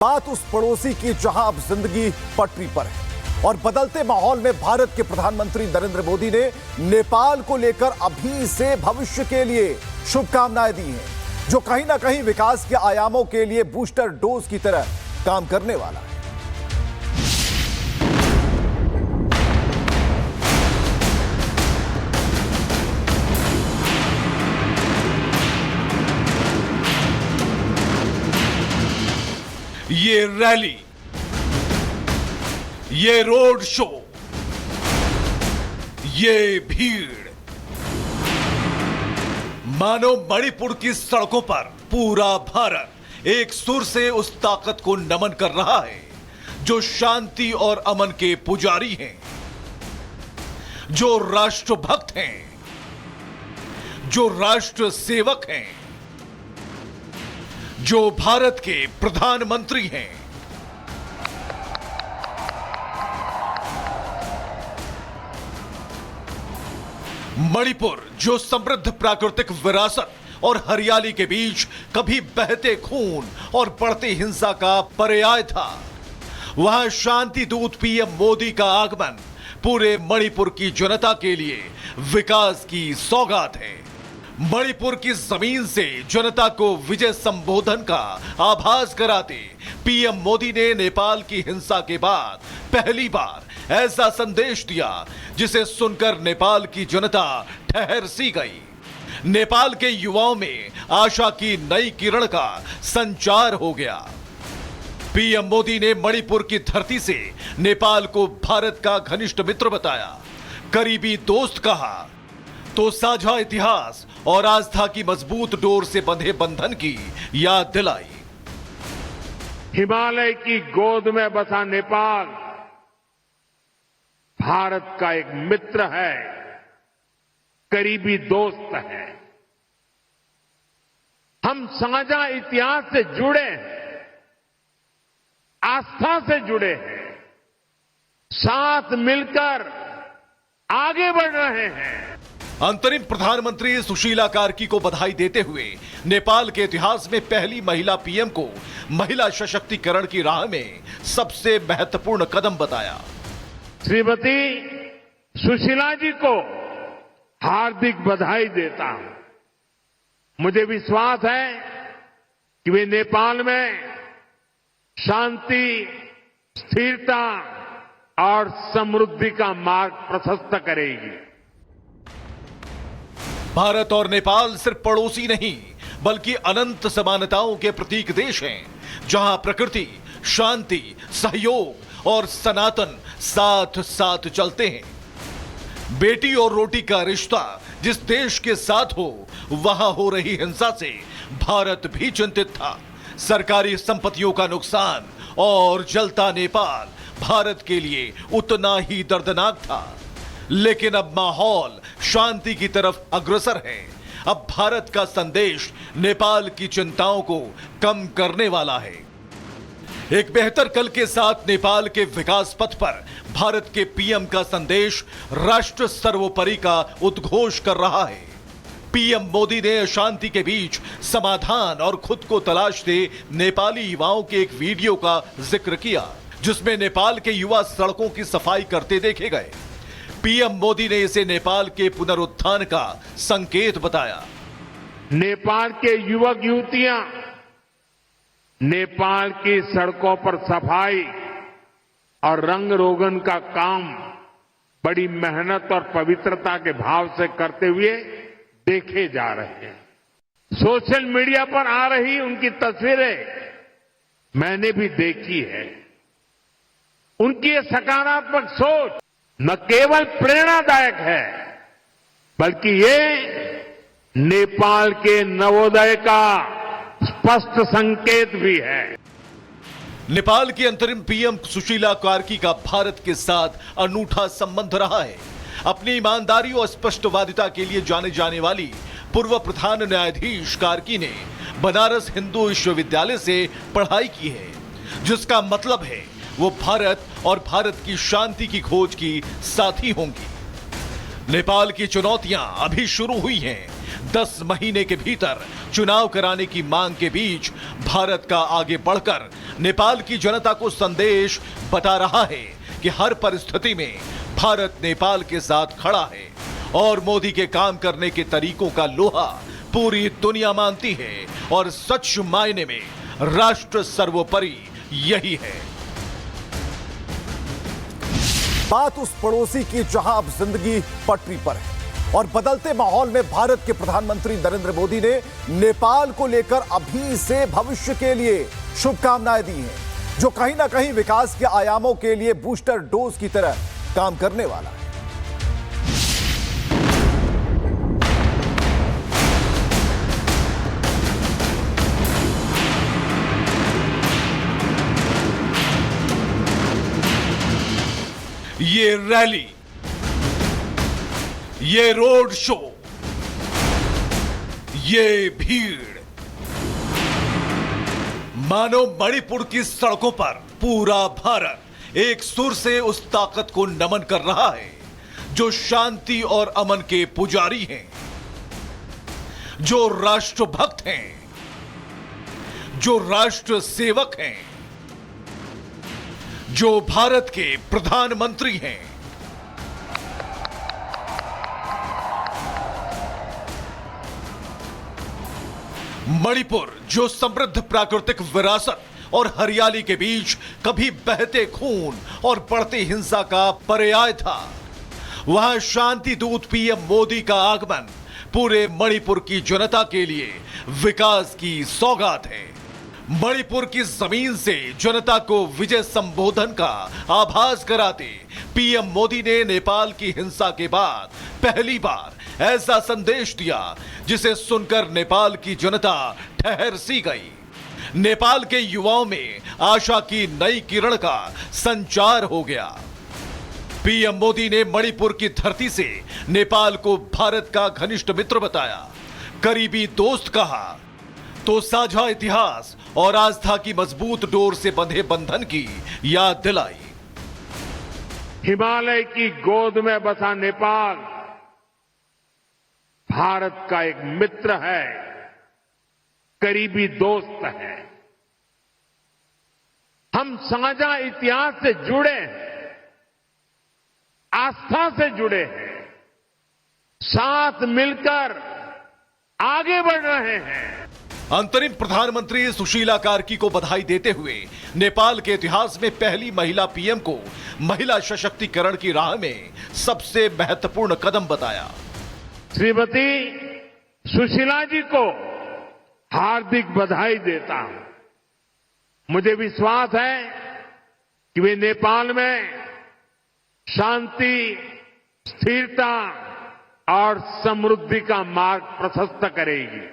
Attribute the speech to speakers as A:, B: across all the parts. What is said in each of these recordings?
A: बात उस पड़ोसी की जहां अब जिंदगी पटरी पर है और बदलते माहौल में भारत के प्रधानमंत्री नरेंद्र मोदी ने नेपाल को लेकर अभी से भविष्य के लिए शुभकामनाएं दी हैं, जो कहीं ना कहीं विकास के आयामों के लिए बूस्टर डोज की तरह काम करने वाला है।
B: ये रैली, ये रोड शो, ये भीड़, मानो मणिपुर की सड़कों पर पूरा भारत एक सुर से उस ताकत को नमन कर रहा है जो शांति और अमन के पुजारी हैं, जो राष्ट्रभक्त हैं, जो राष्ट्र सेवक हैं, जो भारत के प्रधानमंत्री हैं। मणिपुर जो समृद्ध प्राकृतिक विरासत और हरियाली के बीच कभी बहते खून और बढ़ती हिंसा का पर्याय था, वहां शांति दूत पीएम मोदी का आगमन पूरे मणिपुर की जनता के लिए विकास की सौगात है। मणिपुर की जमीन से जनता को विजय संबोधन का आभास कराते पीएम मोदी ने नेपाल की हिंसा के बाद पहली बार ऐसा संदेश दिया जिसे सुनकर नेपाल की जनता ठहर सी गई। नेपाल के युवाओं में आशा की नई किरण का संचार हो गया। पीएम मोदी ने मणिपुर की धरती से नेपाल को भारत का घनिष्ठ मित्र बताया, करीबी दोस्त कहा, तो साझा इतिहास और आस्था की मजबूत डोर से बंधे बंधन की याद दिलाई।
C: हिमालय की गोद में बसा नेपाल भारत का एक मित्र है, करीबी दोस्त है। हम साझा इतिहास से जुड़े हैं, आस्था से जुड़े हैं, साथ मिलकर आगे बढ़ रहे हैं।
B: अंतरिम प्रधानमंत्री सुशीला कार्की को बधाई देते हुए नेपाल के इतिहास में पहली महिला पीएम को महिला सशक्तिकरण की राह में सबसे महत्वपूर्ण कदम बताया।
C: श्रीमती सुशीला जी को हार्दिक बधाई देता हूं। मुझे विश्वास है कि वे नेपाल में शांति, स्थिरता और समृद्धि का मार्ग प्रशस्त करेगी।
B: भारत और नेपाल सिर्फ पड़ोसी नहीं बल्कि अनंत समानताओं के प्रतीक देश हैं, जहां प्रकृति, शांति, सहयोग और सनातन साथ साथ चलते हैं। बेटी और रोटी का रिश्ता जिस देश के साथ हो, वहां हो रही हिंसा से भारत भी चिंतित था। सरकारी संपत्तियों का नुकसान और जलता नेपाल भारत के लिए उतना ही दर्दनाक था, लेकिन अब माहौल शांति की तरफ अग्रसर है। अब भारत का संदेश नेपाल की चिंताओं को कम करने वाला है। एक बेहतर कल के साथ नेपाल के विकास पथ पर भारत के पीएम का संदेश राष्ट्र सर्वोपरि का उद्घोष कर रहा है। पीएम मोदी ने शांति के बीच समाधान और खुद को तलाशते नेपाली युवाओं के एक वीडियो का जिक्र किया, जिसमें नेपाल के युवा सड़कों की सफाई करते देखे गए। पीएम मोदी ने इसे नेपाल के पुनरुत्थान का संकेत बताया।
C: नेपाल के युवक युवतियां नेपाल की सड़कों पर सफाई और रंग रोगन का काम बड़ी मेहनत और पवित्रता के भाव से करते हुए देखे जा रहे हैं। सोशल मीडिया पर आ रही उनकी तस्वीरें मैंने भी देखी है। उनकी ये सकारात्मक सोच न केवल प्रेरणादायक है, बल्कि ये नेपाल के नवोदय का स्पष्ट संकेत भी है।
B: नेपाल की अंतरिम पीएम सुशीला कार्की का भारत के साथ अनूठा संबंध रहा है। अपनी ईमानदारी और स्पष्टवादिता के लिए जाने जाने वाली पूर्व प्रधान न्यायाधीश कार्की ने बनारस हिंदू विश्वविद्यालय से पढ़ाई की है, जिसका मतलब है वो भारत और भारत की शांति की खोज की साथी होंगी। नेपाल की चुनौतियां अभी शुरू हुई हैं। 10 महीने के भीतर चुनाव कराने की मांग के बीच भारत का आगे बढ़कर नेपाल की जनता को संदेश बता रहा है कि हर परिस्थिति में भारत नेपाल के साथ खड़ा है और मोदी के काम करने के तरीकों का लोहा पूरी दुनिया मानती है और सच मायने में राष्ट्र सर्वोपरि यही है।
A: बात उस पड़ोसी की जहां अब जिंदगी पटरी पर है और बदलते माहौल में भारत के प्रधानमंत्री नरेंद्र मोदी ने नेपाल को लेकर अभी से भविष्य के लिए शुभकामनाएं दी हैं, जो कहीं ना कहीं विकास के आयामों के लिए बूस्टर डोज की तरह काम करने वाला है।
B: ये रैली, ये रोड शो, ये भीड़, मानो मणिपुर की सड़कों पर पूरा भारत एक सुर से उस ताकत को नमन कर रहा है जो शांति और अमन के पुजारी हैं, जो राष्ट्रभक्त हैं, जो राष्ट्र सेवक हैं, जो भारत के प्रधानमंत्री हैं। मणिपुर जो समृद्ध प्राकृतिक विरासत और हरियाली के बीच कभी बहते खून और बढ़ती हिंसा का पर्याय था, वहां शांति दूत पीएम मोदी का आगमन पूरे मणिपुर की जनता के लिए विकास की सौगात है। मणिपुर की जमीन से जनता को विजय संबोधन का आभास कराते पीएम मोदी ने नेपाल की हिंसा के बाद पहली बार ऐसा संदेश दिया जिसे सुनकर नेपाल की जनता ठहर सी गई। नेपाल के युवाओं में आशा की नई किरण का संचार हो गया। पीएम मोदी ने मणिपुर की धरती से नेपाल को भारत का घनिष्ठ मित्र बताया, करीबी दोस्त कहा, तो साझा इतिहास और आस्था की मजबूत डोर से बंधे बंधन की याद दिलाई।
C: हिमालय की गोद में बसा नेपाल भारत का एक मित्र है, करीबी दोस्त है। हम साझा इतिहास से जुड़े हैं, आस्था से जुड़े हैं, साथ मिलकर आगे बढ़ रहे हैं।
B: अंतरिम प्रधानमंत्री सुशीला कार्की को बधाई देते हुए नेपाल के इतिहास में पहली महिला पीएम को महिला सशक्तिकरण की राह में सबसे महत्वपूर्ण कदम बताया।
C: श्रीमती सुशीला जी को हार्दिक बधाई देता हूं। मुझे विश्वास है कि वे नेपाल में शांति, स्थिरता और समृद्धि का मार्ग प्रशस्त करेगी।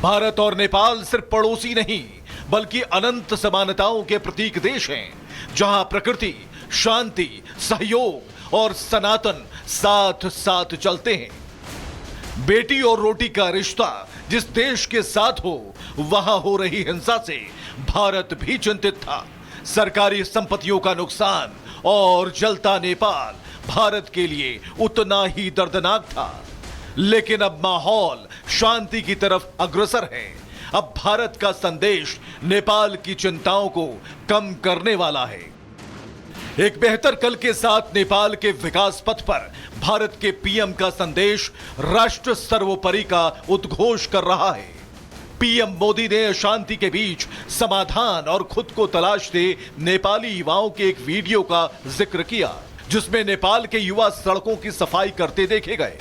B: भारत और नेपाल सिर्फ पड़ोसी नहीं बल्कि अनंत समानताओं के प्रतीक देश हैं, जहां प्रकृति, शांति, सहयोग और सनातन साथ साथ चलते हैं। बेटी और रोटी का रिश्ता जिस देश के साथ हो, वहां हो रही हिंसा से भारत भी चिंतित था। सरकारी संपत्तियों का नुकसान और जलता नेपाल भारत के लिए उतना ही दर्दनाक था। लेकिन अब माहौल शांति की तरफ अग्रसर है। अब भारत का संदेश नेपाल की चिंताओं को कम करने वाला है। एक बेहतर कल के साथ नेपाल के विकास पथ पर भारत के पीएम का संदेश राष्ट्र सर्वोपरि का उद्घोष कर रहा है। पीएम मोदी ने शांति के बीच समाधान और खुद को तलाशते नेपाली युवाओं के एक वीडियो का जिक्र किया, जिसमें नेपाल के युवा सड़कों की सफाई करते देखे गए।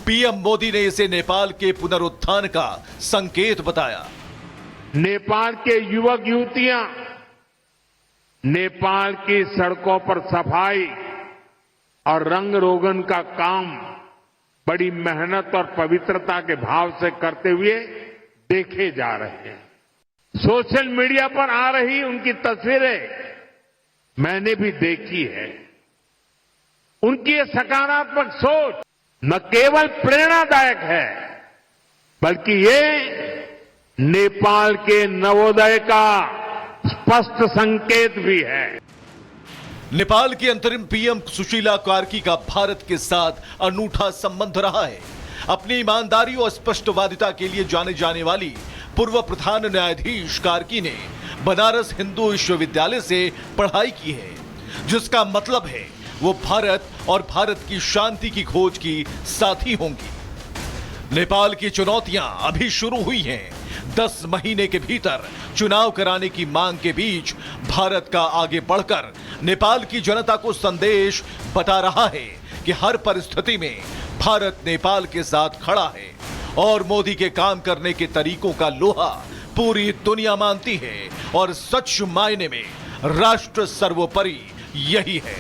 B: पीएम मोदी ने इसे नेपाल के पुनरुत्थान का संकेत बताया।
C: नेपाल के युवक युवतियां नेपाल की सड़कों पर सफाई और रंग रोगन का काम बड़ी मेहनत और पवित्रता के भाव से करते हुए देखे जा रहे हैं। सोशल मीडिया पर आ रही उनकी तस्वीरें मैंने भी देखी है। उनकी ये सकारात्मक सोच न केवल प्रेरणादायक है, बल्कि ये नेपाल के नवोदय का स्पष्ट संकेत भी है।
B: नेपाल की अंतरिम पीएम सुशीला कार्की का भारत के साथ अनूठा संबंध रहा है। अपनी ईमानदारी और स्पष्टवादिता के लिए जाने जाने वाली पूर्व प्रधान न्यायाधीश कार्की ने बनारस हिंदू विश्वविद्यालय से पढ़ाई की है, जिसका मतलब है वो भारत और भारत की शांति की खोज की साथी होंगी। नेपाल की चुनौतियां अभी शुरू हुई हैं। 10 महीने के भीतर चुनाव कराने की मांग के बीच भारत का आगे बढ़कर नेपाल की जनता को संदेश बता रहा है कि हर परिस्थिति में भारत नेपाल के साथ खड़ा है और मोदी के काम करने के तरीकों का लोहा पूरी दुनिया मानती है और सच मायने में राष्ट्र सर्वोपरि यही है।